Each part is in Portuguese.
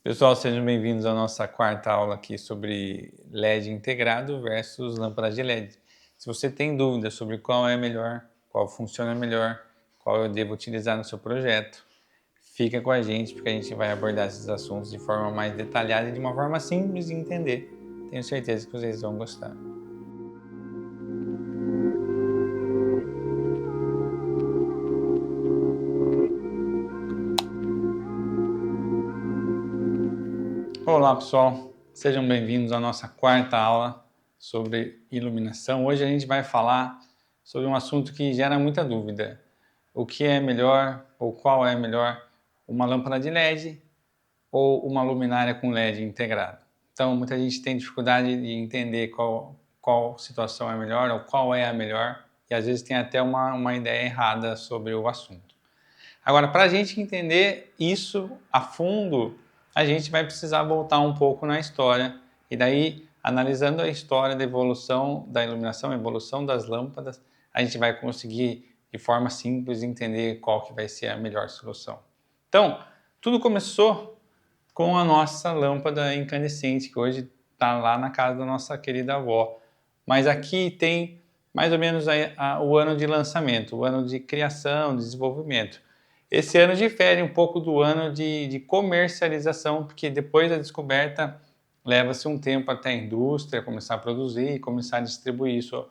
Pessoal, sejam bem-vindos à nossa quarta aula aqui sobre LED integrado versus lâmpadas de LED. Se você tem dúvidas sobre qual é melhor, qual funciona melhor, qual eu devo utilizar no seu projeto, fica com a gente porque a gente vai abordar esses assuntos de forma mais detalhada e de uma forma simples de entender. Tenho certeza que vocês vão gostar. Olá pessoal, sejam bem-vindos à nossa quarta aula sobre iluminação. Hoje a gente vai falar sobre um assunto que gera muita dúvida. O que é melhor ou qual é melhor, uma lâmpada de LED ou uma luminária com LED integrado? Então muita gente tem dificuldade de entender qual situação é melhor ou qual é a melhor e às vezes tem até uma ideia errada sobre o assunto. Agora, para a gente entender isso a fundo, a gente vai precisar voltar um pouco na história e daí, analisando a história da evolução da iluminação, a evolução das lâmpadas, a gente vai conseguir de forma simples entender qual que vai ser a melhor solução. Então, tudo começou com a nossa lâmpada incandescente, que hoje está lá na casa da nossa querida avó. Mas aqui tem mais ou menos o ano de lançamento, o ano de criação, desenvolvimento. Esse ano difere um pouco do ano de comercialização, porque depois da descoberta leva-se um tempo até a indústria começar a produzir e começar a distribuir isso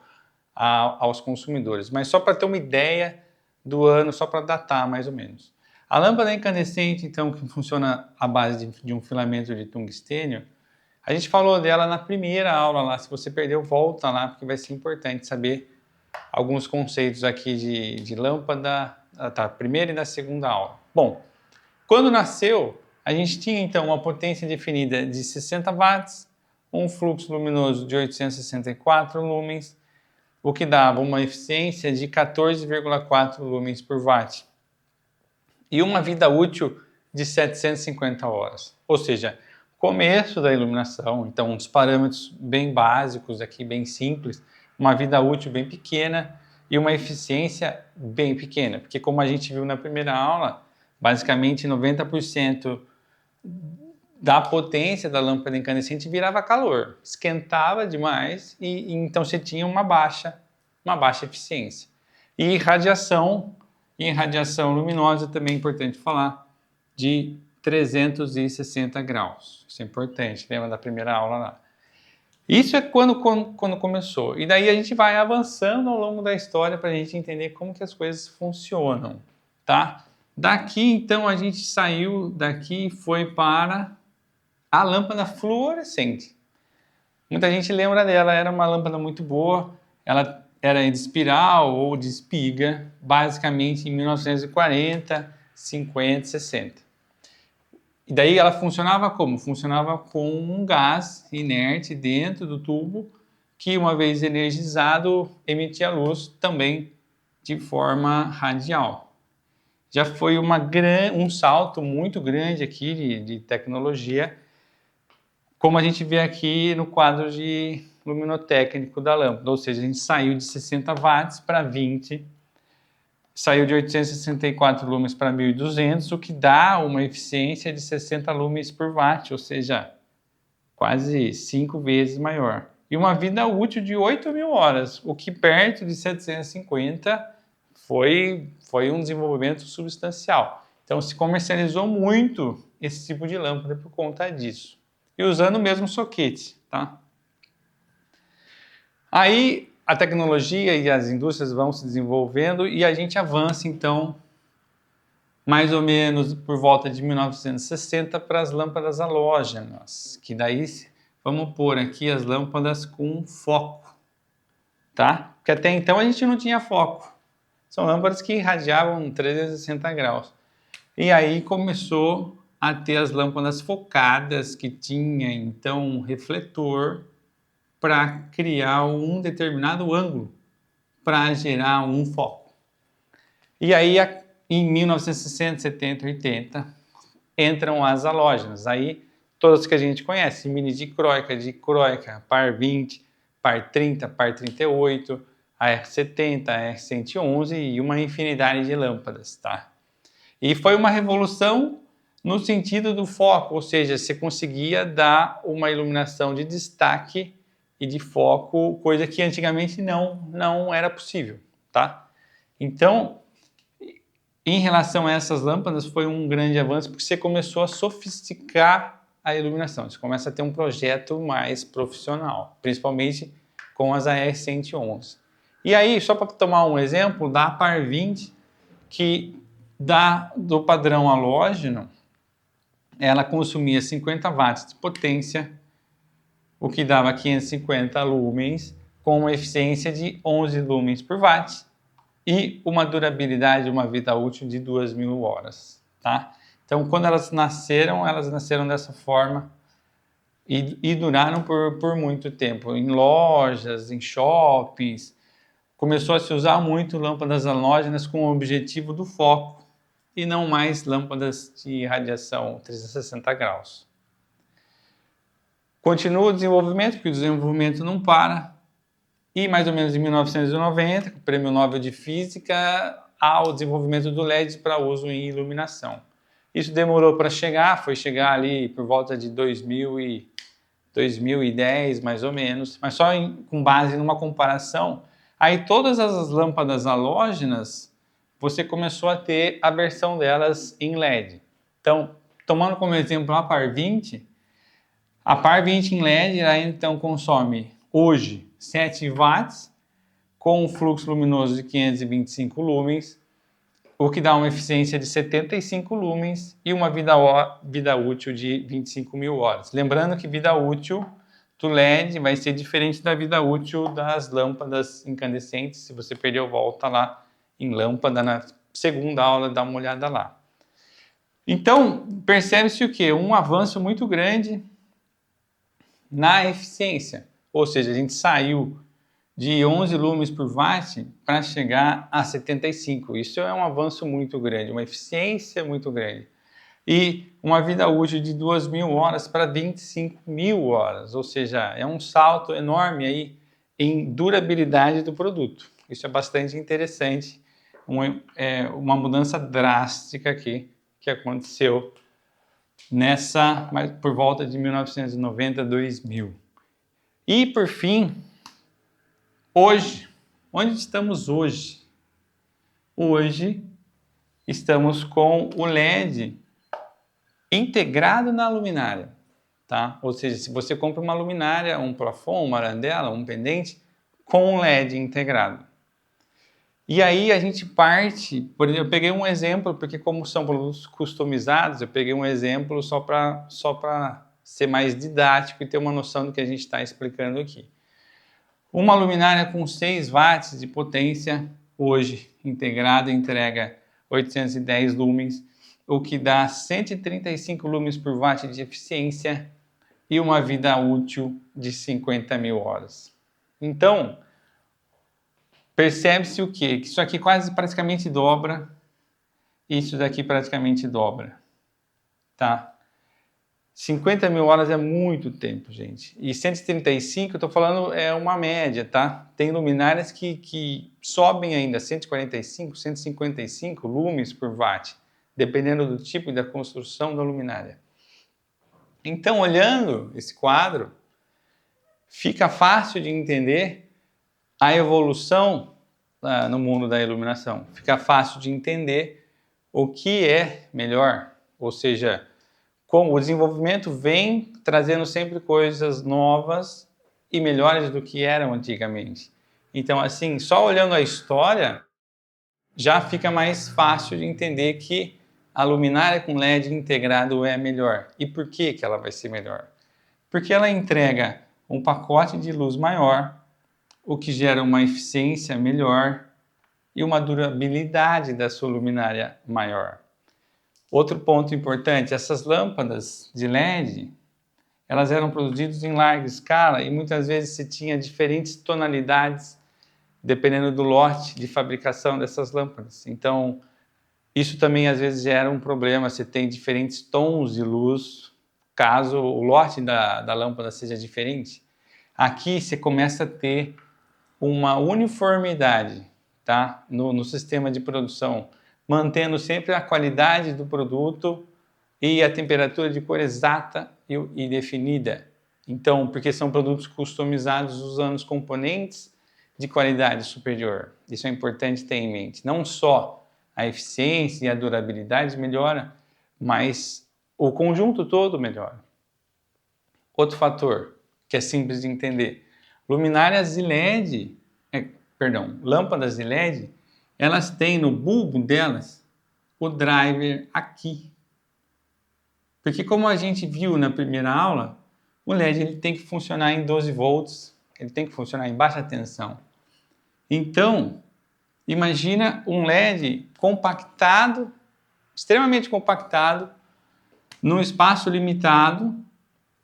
aos consumidores. Mas só para ter uma ideia do ano, só para datar mais ou menos. A lâmpada incandescente, então, que funciona à base de um filamento de tungstênio, a gente falou dela na primeira aula lá. Se você perdeu, volta lá, porque vai ser importante saber alguns conceitos aqui de lâmpada, tá, primeira e da segunda aula. Bom, quando nasceu, a gente tinha então uma potência definida de 60 watts, um fluxo luminoso de 864 lumens, o que dava uma eficiência de 14,4 lumens por watt e uma vida útil de 750 horas. Ou seja, começo da iluminação, então uns parâmetros bem básicos aqui, bem simples, uma vida útil bem pequena e uma eficiência bem pequena, porque como a gente viu na primeira aula, basicamente 90% da potência da lâmpada incandescente virava calor, esquentava demais e então você tinha uma baixa eficiência. E radiação, em radiação luminosa também é importante falar de 360 graus. Isso é importante, lembra da primeira aula lá. Isso é quando começou. E daí a gente vai avançando ao longo da história para a gente entender como que as coisas funcionam, tá? Daqui, então, a gente saiu daqui e foi para a lâmpada fluorescente. Muita gente lembra dela, era uma lâmpada muito boa, ela era de espiral ou de espiga, basicamente em 1940, 50, 60. E daí ela funcionava como? Funcionava com um gás inerte dentro do tubo que, uma vez energizado, emitia luz também de forma radial. Já foi um salto muito grande aqui de tecnologia, como a gente vê aqui no quadro de luminotécnico da lâmpada, ou seja, a gente saiu de 60 watts para 20, saiu de 864 lumens para 1200, o que dá uma eficiência de 60 lumens por watt, ou seja, quase 5 vezes maior. E uma vida útil de 8.000 horas, o que perto de 750 foi um desenvolvimento substancial. Então se comercializou muito esse tipo de lâmpada por conta disso. E usando o mesmo soquete, tá? Aí a tecnologia e as indústrias vão se desenvolvendo e a gente avança então mais ou menos por volta de 1960 para as lâmpadas halógenas, que daí vamos pôr aqui as lâmpadas com foco, tá? Porque até então a gente não tinha foco. São lâmpadas que irradiavam 360 graus. E aí começou a ter as lâmpadas focadas, que tinha então um refletor para criar um determinado ângulo para gerar um foco. E aí em 1960, 70, 80 entram as halógenas. Aí todas que a gente conhece, mini dicróica, par 20, par 30, par 38, a R70, a R111 e uma infinidade de lâmpadas, tá? E foi uma revolução no sentido do foco, ou seja, você conseguia dar uma iluminação de destaque e de foco, coisa que antigamente não era possível, tá? Então, em relação a essas lâmpadas, foi um grande avanço, porque você começou a sofisticar a iluminação, você começa a ter um projeto mais profissional, principalmente com as AS111. E aí, só para tomar um exemplo, da Par 20, que do padrão halógeno, ela consumia 50 watts de potência, o que dava 550 lumens, com uma eficiência de 11 lumens por watt e uma durabilidade, uma vida útil de 2.000 horas. Tá? Então, quando elas nasceram dessa forma e duraram por muito tempo. Em lojas, em shoppings, começou a se usar muito lâmpadas halógenas com o objetivo do foco e não mais lâmpadas de radiação 360 graus. Continua o desenvolvimento, porque o desenvolvimento não para, e mais ou menos em 1990, com o Prêmio Nobel de Física, há o desenvolvimento do LED para uso em iluminação. Isso demorou para chegar, foi chegar ali por volta de 2010, mais ou menos, mas só com base numa comparação. Aí todas as lâmpadas halógenas, você começou a ter a versão delas em LED. Então, tomando como exemplo a Par 20, a Par 20 em LED, ela então consome hoje 7 watts, com um fluxo luminoso de 525 lumens, o que dá uma eficiência de 75 lumens e uma vida útil de 25.000 horas. Lembrando que vida útil do LED vai ser diferente da vida útil das lâmpadas incandescentes. Se você perdeu, volta lá em lâmpada na segunda aula, dá uma olhada lá. Então, percebe-se o quê? Um avanço muito grande na eficiência. Ou seja, a gente saiu de 11 lumens por watt para chegar a 75. Isso é um avanço muito grande, uma eficiência muito grande. E uma vida útil de 2.000 horas para 25.000 horas, ou seja, é um salto enorme aí em durabilidade do produto. Isso é bastante interessante, uma mudança drástica aqui que aconteceu por volta de 1990, 2000. E por fim, hoje, onde estamos hoje? Hoje estamos com o LED integrado na luminária, tá? Ou seja, se você compra uma luminária, um plafond, uma arandela, um pendente com LED integrado. E aí a gente parte, por exemplo, eu peguei um exemplo, porque como são produtos customizados, eu peguei um exemplo só para ser mais didático e ter uma noção do que a gente está explicando aqui. Uma luminária com 6 watts de potência, hoje integrada, entrega 810 lumens, o que dá 135 lumens por watt de eficiência e uma vida útil de 50.000 horas. Então, percebe-se o quê? Que isso aqui quase praticamente dobra, e isso daqui praticamente dobra, tá? 50.000 horas é muito tempo, gente. E 135, eu estou falando, é uma média, tá? Tem luminárias que sobem ainda 145, 155 lumens por watt, dependendo do tipo e da construção da luminária. Então, olhando esse quadro, fica fácil de entender a evolução no mundo da iluminação. Fica fácil de entender o que é melhor, ou seja, como o desenvolvimento vem trazendo sempre coisas novas e melhores do que eram antigamente. Então, assim, só olhando a história, já fica mais fácil de entender que a luminária com LED integrado é melhor. E por que que ela vai ser melhor? Porque ela entrega um pacote de luz maior, o que gera uma eficiência melhor e uma durabilidade da sua luminária maior. Outro ponto importante, essas lâmpadas de LED, elas eram produzidas em larga escala e muitas vezes se tinha diferentes tonalidades dependendo do lote de fabricação dessas lâmpadas. Então, isso também às vezes gera um problema, você tem diferentes tons de luz, caso o lote da lâmpada seja diferente. Aqui você começa a ter uma uniformidade, tá? no sistema de produção, mantendo sempre a qualidade do produto e a temperatura de cor exata e definida. Então, porque são produtos customizados usando os componentes de qualidade superior. Isso é importante ter em mente. Não só a eficiência e a durabilidade melhora, mas o conjunto todo melhora. Outro fator que é simples de entender: luminárias de LED, lâmpadas de LED, elas têm no bulbo delas o driver aqui. Porque como a gente viu na primeira aula, o LED ele tem que funcionar em 12 volts, ele tem que funcionar em baixa tensão. Então, imagina um LED compactado, extremamente compactado, num espaço limitado,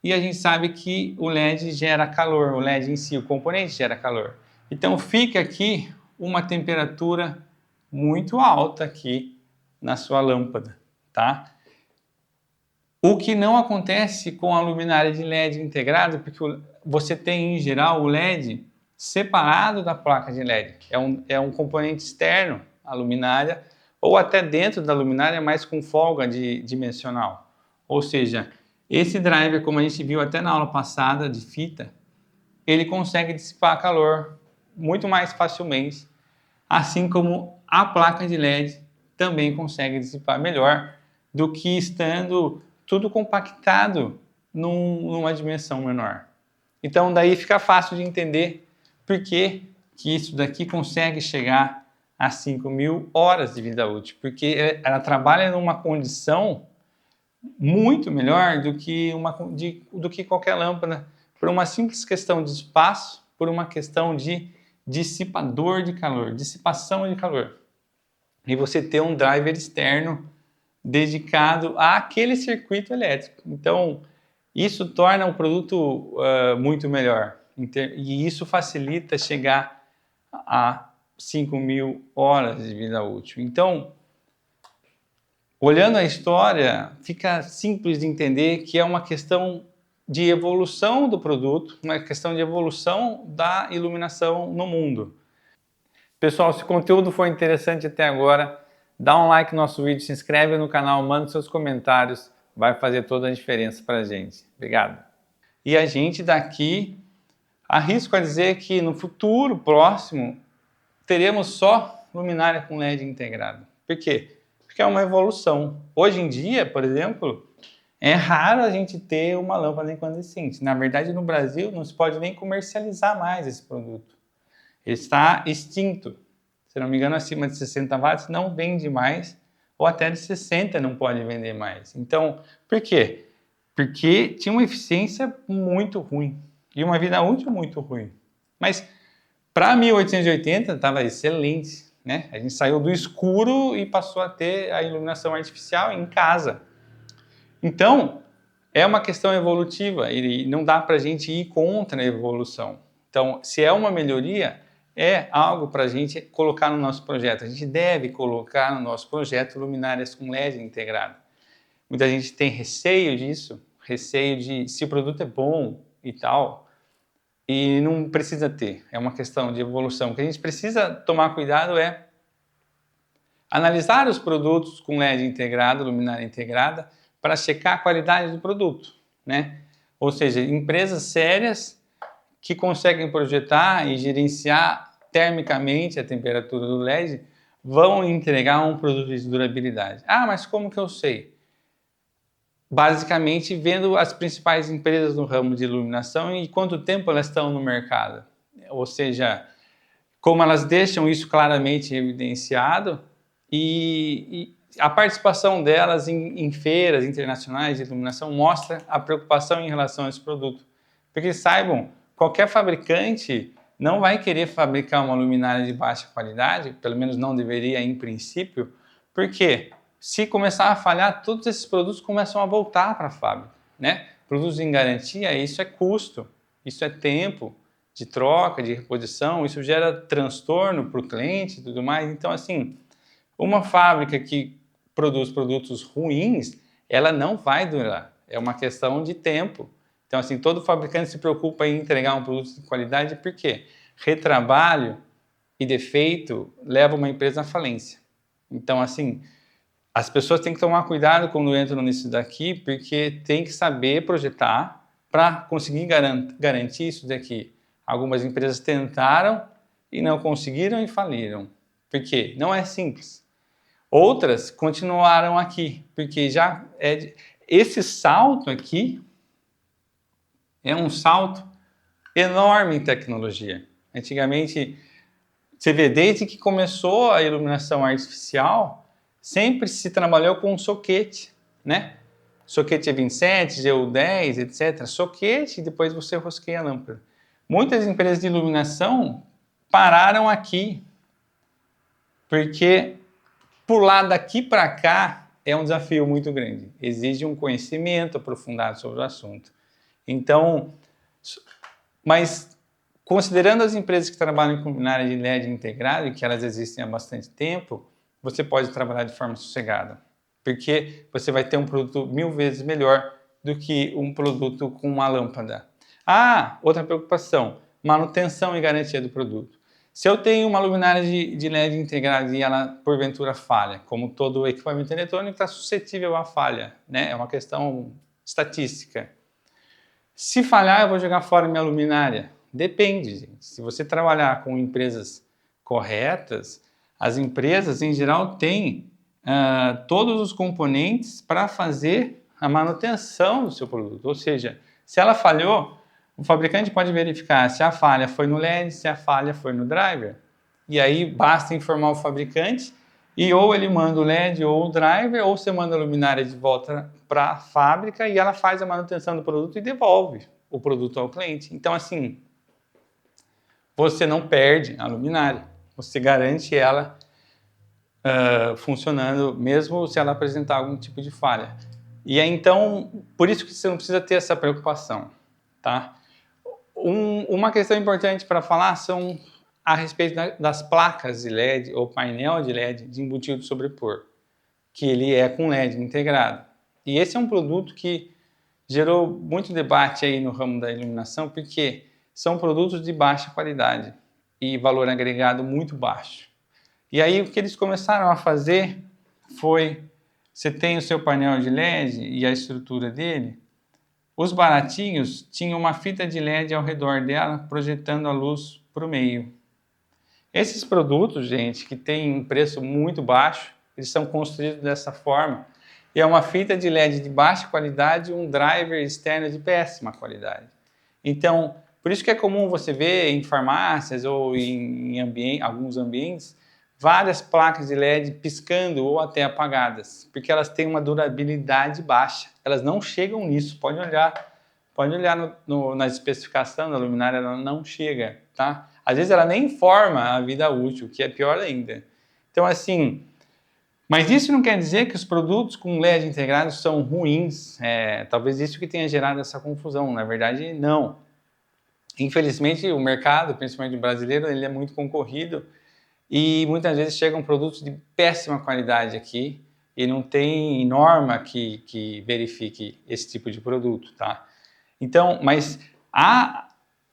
e a gente sabe que o LED gera calor, o LED em si, o componente gera calor. Então fica aqui uma temperatura muito alta aqui na sua lâmpada, tá? O que não acontece com a luminária de LED integrada, porque você tem em geral o LED separado da placa de LED. É um componente externo à luminária, ou até dentro da luminária, mas com folga dimensional. Ou seja, esse driver, como a gente viu até na aula passada de fita, ele consegue dissipar calor muito mais facilmente, assim como a placa de LED também consegue dissipar melhor do que estando tudo compactado numa dimensão menor. Então daí fica fácil de entender por que isso daqui consegue chegar a 5.000 horas de vida útil, porque ela trabalha numa condição muito melhor do que qualquer lâmpada, por uma simples questão de espaço, por uma questão de dissipador de calor, dissipação de calor. E você ter um driver externo dedicado àquele circuito elétrico. Então, isso torna o produto muito melhor. E isso facilita chegar a 5.000 horas de vida útil. Então, olhando a história, fica simples de entender que é uma questão de evolução do produto, uma questão de evolução da iluminação no mundo. Pessoal, se o conteúdo foi interessante até agora, dá um like no nosso vídeo, se inscreve no canal, manda seus comentários, vai fazer toda a diferença para a gente. Obrigado. E a gente daqui, arrisco a dizer que no futuro próximo, teremos só luminária com LED integrado. Por quê? Porque é uma evolução. Hoje em dia, por exemplo, é raro a gente ter uma lâmpada incandescente. Na verdade, no Brasil, não se pode nem comercializar mais esse produto. Ele está extinto. Se não me engano, acima de 60 watts não vende mais, ou até de 60 não pode vender mais. Então, por quê? Porque tinha uma eficiência muito ruim e uma vida útil muito ruim. Mas para 1880 estava excelente, né? A gente saiu do escuro e passou a ter a iluminação artificial em casa. Então, é uma questão evolutiva e não dá para a gente ir contra a evolução. Então, se é uma melhoria, é algo para a gente colocar no nosso projeto. A gente deve colocar no nosso projeto luminárias com LED integrado. Muita gente tem receio disso, receio de se o produto é bom e tal, e não precisa ter. É uma questão de evolução. O que a gente precisa tomar cuidado é analisar os produtos com LED integrado, luminária integrada, para checar a qualidade do produto, né? Ou seja, empresas sérias que conseguem projetar e gerenciar termicamente a temperatura do LED vão entregar um produto de durabilidade. Ah, mas como que eu sei? Basicamente, vendo as principais empresas no ramo de iluminação e quanto tempo elas estão no mercado. Ou seja, como elas deixam isso claramente evidenciado e a participação delas em feiras internacionais de iluminação mostra a preocupação em relação a esse produto. Porque saibam, qualquer fabricante não vai querer fabricar uma luminária de baixa qualidade, pelo menos não deveria em princípio, porque se começar a falhar, todos esses produtos começam a voltar para a fábrica, né? Produtos em garantia, isso é custo, isso é tempo de troca, de reposição, isso gera transtorno para o cliente e tudo mais. Então, assim, uma fábrica que produz produtos ruins, ela não vai durar. É uma questão de tempo. Então, assim, todo fabricante se preocupa em entregar um produto de qualidade, por quê? Retrabalho e defeito leva uma empresa à falência. Então, assim, as pessoas têm que tomar cuidado quando entram nisso daqui, porque tem que saber projetar para conseguir garantir isso daqui. Algumas empresas tentaram e não conseguiram e faliram. Por quê? Não é simples. Outras continuaram aqui, porque já esse salto aqui é um salto enorme em tecnologia. Antigamente, você vê, desde que começou a iluminação artificial, sempre se trabalhou com soquete, né? Soquete E27, GU10, etc. Soquete e depois você rosqueia a lâmpada. Muitas empresas de iluminação pararam aqui, porque pular daqui para cá é um desafio muito grande. Exige um conhecimento aprofundado sobre o assunto. Então, mas considerando as empresas que trabalham com luminária de LED integrado, e que elas existem há bastante tempo, você pode trabalhar de forma sossegada, porque você vai ter um produto 1000 vezes melhor do que um produto com uma lâmpada. Ah, outra preocupação, manutenção e garantia do produto. Se eu tenho uma luminária de LED integrada e ela porventura falha, como todo equipamento eletrônico está suscetível à falha, né? É uma questão estatística. Se falhar, eu vou jogar fora minha luminária? Depende, gente. Se você trabalhar com empresas corretas, as empresas, em geral, têm todos os componentes para fazer a manutenção do seu produto. Ou seja, se ela falhou, o fabricante pode verificar se a falha foi no LED, se a falha foi no driver. E aí basta informar o fabricante e ou ele manda o LED ou o driver, ou você manda a luminária de volta para a fábrica e ela faz a manutenção do produto e devolve o produto ao cliente. Então, assim, você não perde a luminária, você garante ela funcionando, mesmo se ela apresentar algum tipo de falha. E é então, por isso que você não precisa ter essa preocupação, tá? Uma questão importante para falar são a respeito das placas de LED ou painel de LED de embutido sobrepor, que ele é com LED integrado. E esse é um produto que gerou muito debate aí no ramo da iluminação, porque são produtos de baixa qualidade e valor agregado muito baixo. E aí o que eles começaram a fazer foi, você tem o seu painel de LED e a estrutura dele, os baratinhos tinham uma fita de LED ao redor dela, projetando a luz para o meio. Esses produtos, gente, que têm um preço muito baixo, eles são construídos dessa forma. E é uma fita de LED de baixa qualidade e um driver externo de péssima qualidade. Então, por isso que é comum você ver em farmácias ou em alguns ambientes, várias placas de LED piscando ou até apagadas, porque elas têm uma durabilidade baixa. Elas não chegam nisso, pode olhar na especificação da luminária, ela não chega, tá? Às vezes ela nem informa a vida útil, que é pior ainda. Então, assim, mas isso não quer dizer que os produtos com LED integrados são ruins. Talvez isso que tenha gerado essa confusão. Na verdade, não. Infelizmente, o mercado, principalmente o brasileiro, ele é muito concorrido e muitas vezes chegam produtos de péssima qualidade aqui e não tem norma que verifique esse tipo de produto, tá? Então, mas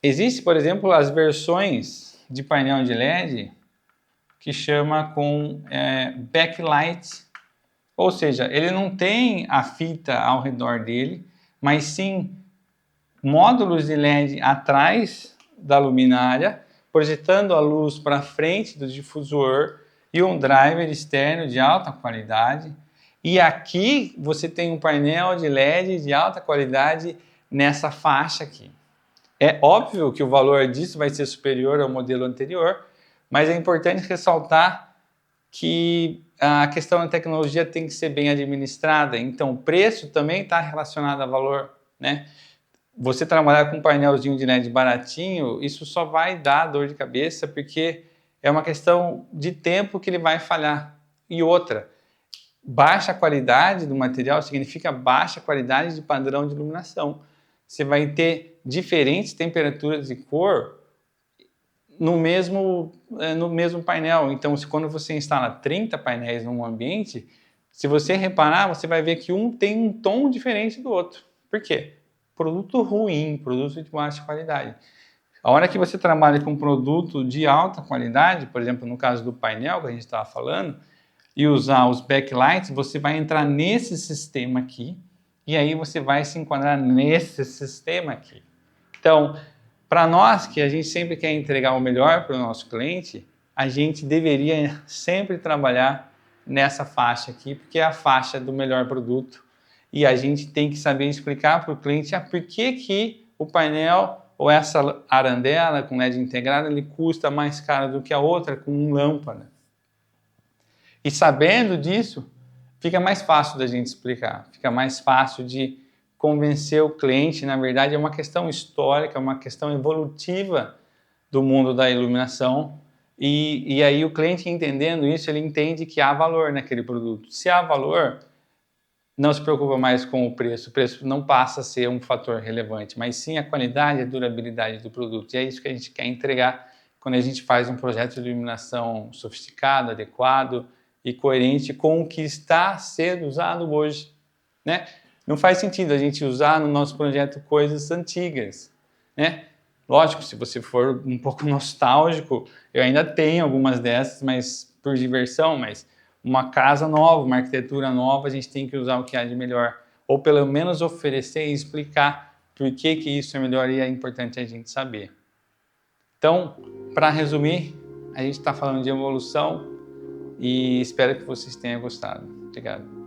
existe, por exemplo, as versões de painel de LED que chama com backlight, ou seja, ele não tem a fita ao redor dele, mas sim módulos de LED atrás da luminária, projetando a luz para frente do difusor e um driver externo de alta qualidade. E aqui você tem um painel de LED de alta qualidade nessa faixa aqui. É óbvio que o valor disso vai ser superior ao modelo anterior, mas é importante ressaltar que a questão da tecnologia tem que ser bem administrada, então o preço também está relacionado a valor, né? Você trabalhar com um painelzinho de LED baratinho, isso só vai dar dor de cabeça, porque é uma questão de tempo que ele vai falhar. E outra, baixa qualidade do material significa baixa qualidade de padrão de iluminação. Você vai ter diferentes temperaturas de cor no mesmo painel. Então, quando você instala 30 painéis num ambiente, se você reparar, você vai ver que um tem um tom diferente do outro. Por quê? Produto ruim, produto de baixa qualidade. A hora que você trabalha com produto de alta qualidade, por exemplo, no caso do painel que a gente estava falando, e usar os backlights, você vai entrar nesse sistema aqui e aí você vai se enquadrar nesse sistema aqui. Então, para nós que a gente sempre quer entregar o melhor para o nosso cliente, a gente deveria sempre trabalhar nessa faixa aqui, porque é a faixa do melhor produto. E a gente tem que saber explicar para o cliente por que o painel ou essa arandela com LED integrada ele custa mais caro do que a outra com lâmpada. E sabendo disso, fica mais fácil da gente explicar, fica mais fácil de convencer o cliente. Na verdade, é uma questão histórica, uma questão evolutiva do mundo da iluminação. E aí o cliente entendendo isso, ele entende que há valor naquele produto. Se há valor, não se preocupa mais com o preço não passa a ser um fator relevante, mas sim a qualidade e a durabilidade do produto. E é isso que a gente quer entregar quando a gente faz um projeto de iluminação sofisticado, adequado e coerente com o que está sendo usado hoje, né? Não faz sentido a gente usar no nosso projeto coisas antigas, né? Lógico, se você for um pouco nostálgico, eu ainda tenho algumas dessas, mas por diversão, mas uma casa nova, uma arquitetura nova, a gente tem que usar o que há de melhor, ou pelo menos oferecer e explicar por que isso é melhor e é importante a gente saber. Então, para resumir, a gente está falando de evolução e espero que vocês tenham gostado. Obrigado.